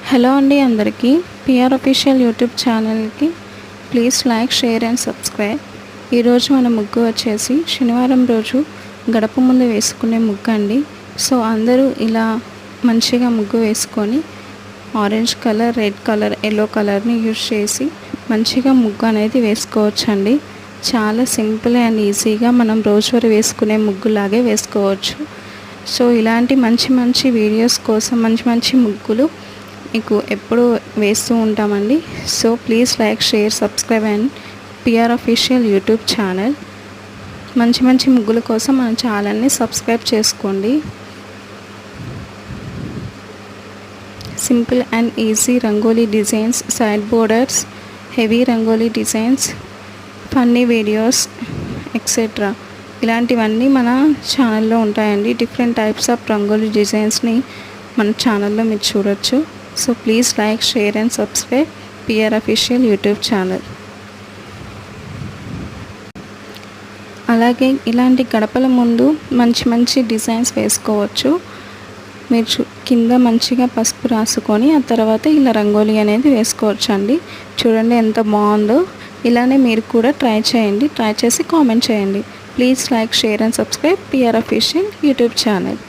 Hello అండి అందరికీ PR official YouTube ఛానల్కి please like share and subscribe. ఈరోజు మన ముగ్గు వచ్చేసి శనివారం రోజు గడప ముందు వేసుకునే ముగ్గు అండి. సో అందరూ ఇలా మంచిగా ముగ్గు వేసుకొని orange colour, red colour, yellow కలర్ని యూజ్ చేసి మంచిగా ముగ్గు అనేది వేసుకోవచ్చండి. చాలా సింపుల్ అండ్ ఈజీగా మనం రోజువారీ వేసుకునే ముగ్గులాగే వేసుకోవచ్చు. సో ఇలాంటి మంచి మంచి వీడియోస్ కోసం మంచి ముగ్గులు మీకు ఎప్పుడు వేస్తూ ఉంటామండి. So please like share subscribe and PR official YouTube channel. మంచి ముగ్గుల కోసం మన ఛానల్ని సబ్స్క్రైబ్ చేసుకోండి. Simple and easy rangoli designs, side borders, heavy rangoli designs, funny videos etcetera ఇలాంటివన్నీ మన ఛానల్లో ఉంటాయండి. డిఫరెంట్ టైప్స్ ఆఫ్ రంగోలీ డిజైన్స్ని మన ఛానల్లో మీరు చూడొచ్చు. So please like share and subscribe PR official YouTube channel. అలాగే ఇలాంటి గడపల ముందు మంచి డిజైన్స్ వేసుకోవచ్చు. మీరు కింద మంచిగా పసుపు రాసుకొని ఆ తర్వాత ఇలా రంగోలీ అనేది వేసుకోవచ్చు అండి. చూడండి ఎంత బాగుందో. ఇలానే మీరు కూడా ట్రై చేయండి. ట్రై చేసి కామెంట్ చేయండి. Please like share and subscribe PR official YouTube channel.